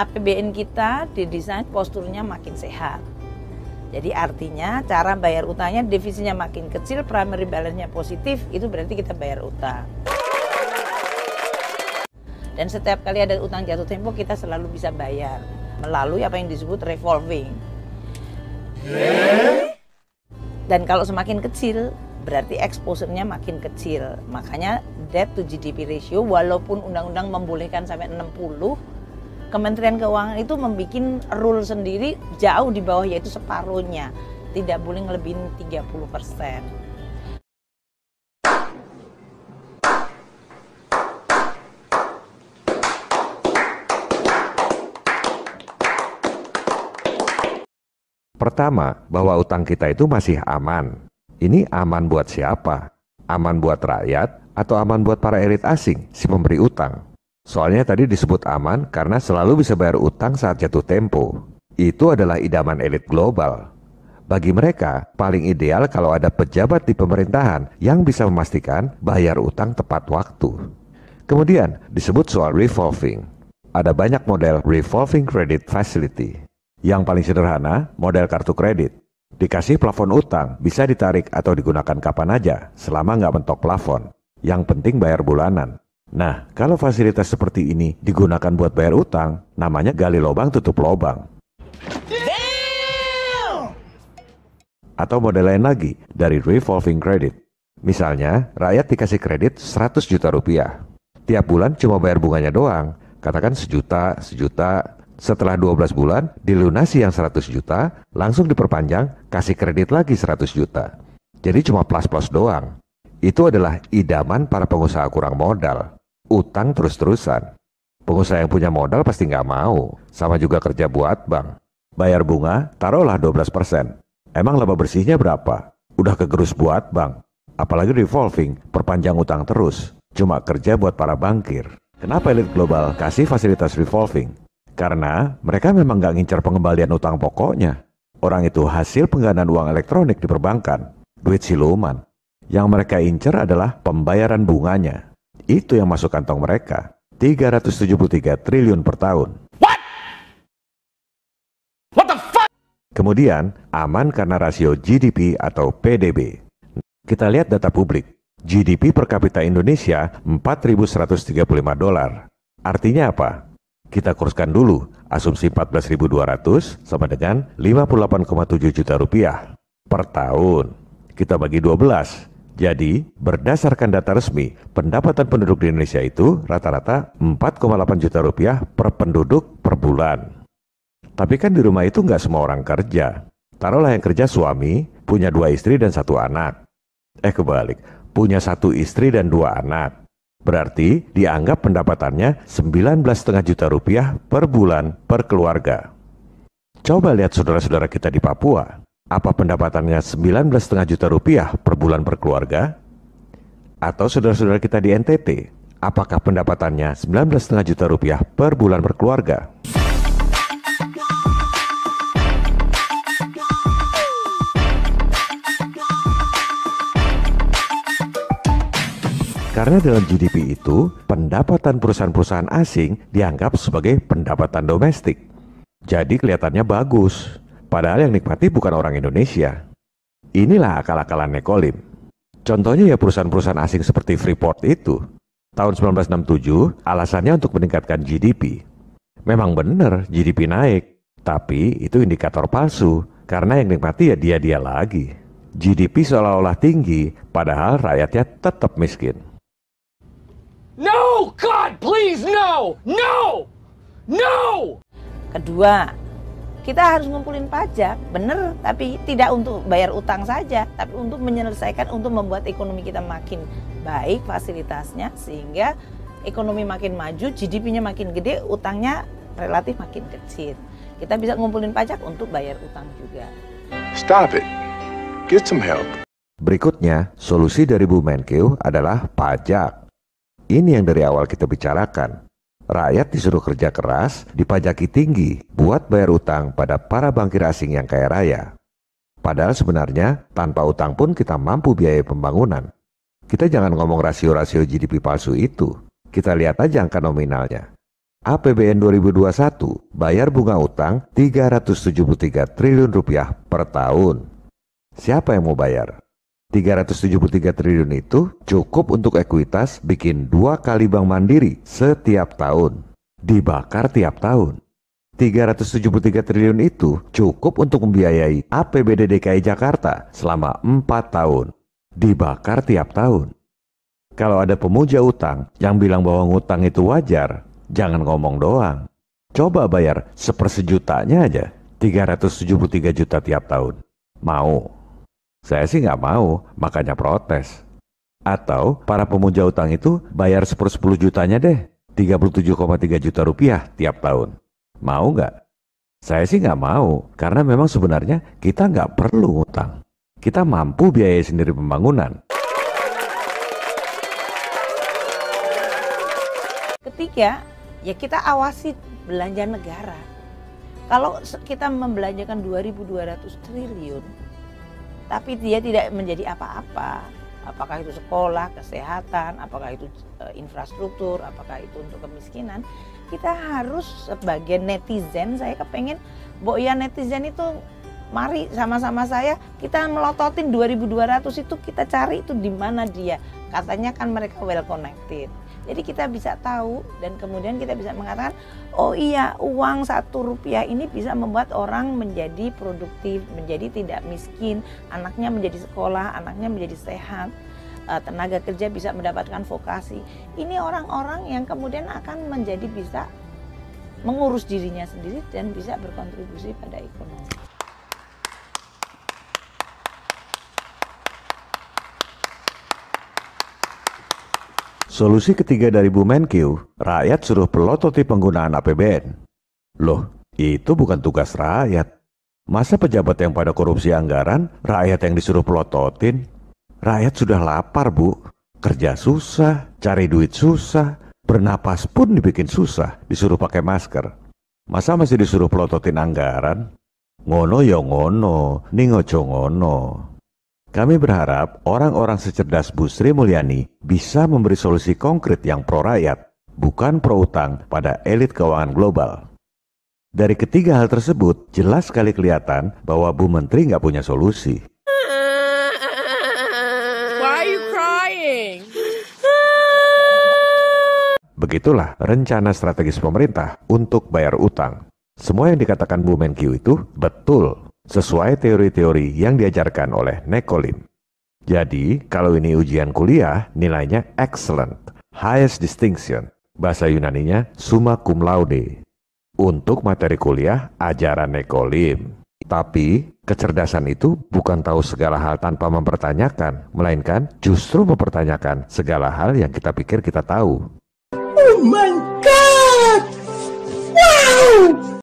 APBN kita didesain posturnya makin sehat. Jadi artinya cara bayar utangnya defisitnya makin kecil, primary balance-nya positif, itu berarti kita bayar utang. Dan setiap kali ada utang jatuh tempo kita selalu bisa bayar melalui apa yang disebut revolving. Dan kalau semakin kecil berarti exposure-nya makin kecil. Makanya debt to GDP ratio walaupun undang-undang membolehkan sampai 60, Kementerian Keuangan itu membuat rule sendiri jauh di bawah, yaitu separuhnya. Tidak boleh ngelebihin 30%. Pertama, bahwa utang kita itu masih aman. Ini aman buat siapa? Aman buat rakyat atau aman buat para elit asing, si pemberi utang? Soalnya tadi disebut aman karena selalu bisa bayar utang saat jatuh tempo. Itu adalah idaman elit global. Bagi mereka, paling ideal kalau ada pejabat di pemerintahan yang bisa memastikan bayar utang tepat waktu. Kemudian disebut soal revolving. Ada banyak model revolving credit facility. Yang paling sederhana, model kartu kredit. Dikasih plafon utang, bisa ditarik atau digunakan kapan aja, selama nggak mentok plafon. Yang penting bayar bulanan. Nah, kalau fasilitas seperti ini digunakan buat bayar utang, namanya gali lubang tutup lubang. Atau model lain lagi, dari revolving credit. Misalnya, rakyat dikasih kredit 100 juta rupiah. Tiap bulan cuma bayar bunganya doang, katakan sejuta. Setelah 12 bulan, dilunasi yang 100 juta, langsung diperpanjang, kasih kredit lagi 100 juta. Jadi cuma plus-plus doang. Itu adalah idaman para pengusaha kurang modal. Utang terus-terusan. Pengusaha yang punya modal pasti nggak mau. Sama juga kerja buat bank. Bayar bunga, taruhlah 12%. Emang laba bersihnya berapa? Udah kegerus buat bank. Apalagi revolving, perpanjang utang terus. Cuma kerja buat para bankir. Kenapa elit global kasih fasilitas revolving? Karena mereka memang nggak ngincar pengembalian utang pokoknya. Orang itu hasil penggandaan uang elektronik di perbankan. Duit siluman. Yang mereka incar adalah pembayaran bunganya. Itu yang masuk kantong mereka. 373 triliun per tahun. What the fuck? Kemudian, aman karena rasio GDP atau PDB. Kita lihat data publik. GDP per kapita Indonesia $4.135. Artinya apa? Kita kurskan dulu. Asumsi 14.200 sama dengan 58,7 juta rupiah per tahun. Kita bagi 12. Jadi, berdasarkan data resmi, pendapatan penduduk di Indonesia itu rata-rata 4,8 juta rupiah per penduduk per bulan. Tapi kan di rumah itu nggak semua orang kerja. Taruhlah yang kerja suami, punya 2 istri dan 1 anak. Kebalik, punya 1 istri dan 2 anak. Berarti dianggap pendapatannya 19,5 juta rupiah per bulan per keluarga. Coba lihat saudara-saudara kita di Papua. Apa pendapatannya 19,5 juta rupiah per bulan per keluarga? Atau saudara-saudara kita di NTT, apakah pendapatannya 19,5 juta rupiah per bulan per keluarga? Karena dalam GDP itu, pendapatan perusahaan-perusahaan asing dianggap sebagai pendapatan domestik. Jadi kelihatannya bagus. Padahal yang nikmati bukan orang Indonesia. Inilah akal-akalan Nekolim. Contohnya ya perusahaan-perusahaan asing seperti Freeport itu. Tahun 1967, alasannya untuk meningkatkan GDP. Memang benar GDP naik, tapi itu indikator palsu. Karena yang nikmati ya dia-dia lagi. GDP seolah-olah tinggi, padahal rakyatnya tetap miskin. No, God, please, no! No! No! Kedua, kita harus ngumpulin pajak, bener, tapi tidak untuk bayar utang saja, tapi untuk menyelesaikan, untuk membuat ekonomi kita makin baik fasilitasnya, sehingga ekonomi makin maju, GDP-nya makin gede, utangnya relatif makin kecil. Kita bisa ngumpulin pajak untuk bayar utang juga. Stop it. Get some help. Berikutnya, solusi dari Bu Menkeu adalah pajak. Ini yang dari awal kita bicarakan. Rakyat disuruh kerja keras, dipajaki tinggi buat bayar utang pada para bankir asing yang kaya raya. Padahal sebenarnya tanpa utang pun kita mampu biaya pembangunan. Kita jangan ngomong rasio-rasio GDP palsu itu. Kita lihat aja angka nominalnya. APBN 2021 bayar bunga utang 373 triliun rupiah per tahun. Siapa yang mau bayar? 373 triliun itu cukup untuk ekuitas bikin 2 kali bank mandiri setiap tahun. Dibakar tiap tahun. 373 triliun itu cukup untuk membiayai APBD DKI Jakarta selama 4 tahun. Dibakar tiap tahun. Kalau ada pemuja utang yang bilang bahwa ngutang itu wajar, jangan ngomong doang. Coba bayar sepersejutanya aja, 373 juta tiap tahun. Mau? Saya sih nggak mau, makanya protes. Atau para pemuja utang itu bayar 10 jutanya deh, 37,3 juta rupiah tiap tahun. Mau nggak? Saya sih nggak mau, karena memang sebenarnya kita nggak perlu ngutang. Kita mampu biayai sendiri pembangunan. Ketiga, ya kita awasi belanja negara. Kalau kita membelanjakan 2.200 triliun, tapi dia tidak menjadi apa-apa, apakah itu sekolah, kesehatan, apakah itu infrastruktur, apakah itu untuk kemiskinan, kita harus sebagai netizen, saya kepengen, ya netizen itu mari sama-sama kita melototin 2.200 itu, kita cari itu di mana dia. Katanya kan mereka well connected. Jadi kita bisa tahu dan kemudian kita bisa mengatakan, oh iya, uang 1 rupiah ini bisa membuat orang menjadi produktif, menjadi tidak miskin, anaknya menjadi sekolah, anaknya menjadi sehat, tenaga kerja bisa mendapatkan vokasi. Ini orang-orang yang kemudian akan menjadi bisa mengurus dirinya sendiri dan bisa berkontribusi pada ekonomi. Solusi ketiga dari Bu Menkyu, rakyat suruh pelototi penggunaan APBN. Loh, itu bukan tugas rakyat. Masa pejabat yang pada korupsi anggaran, rakyat yang disuruh pelototin? Rakyat sudah lapar, Bu. Kerja susah, cari duit susah, bernapas pun dibikin susah, disuruh pakai masker. Masa masih disuruh pelototin anggaran? Ngono ya ngono, ning ojo ngono. Kami berharap orang-orang secerdas Bu Sri Mulyani bisa memberi solusi konkret yang pro rakyat, bukan pro utang pada elit keuangan global. Dari ketiga hal tersebut, jelas sekali kelihatan bahwa Bu Menteri nggak punya solusi. Why are you crying? Begitulah rencana strategis pemerintah untuk bayar utang. Semua yang dikatakan Bu Menkyu itu betul, sesuai teori-teori yang diajarkan oleh Nekolim. Jadi, kalau ini ujian kuliah, nilainya excellent, highest distinction. Bahasa Yunaninya summa cum laude. Untuk materi kuliah, ajaran Nekolim. Tapi, kecerdasan itu bukan tahu segala hal tanpa mempertanyakan, melainkan justru mempertanyakan segala hal yang kita pikir kita tahu. Oh my God! Wow!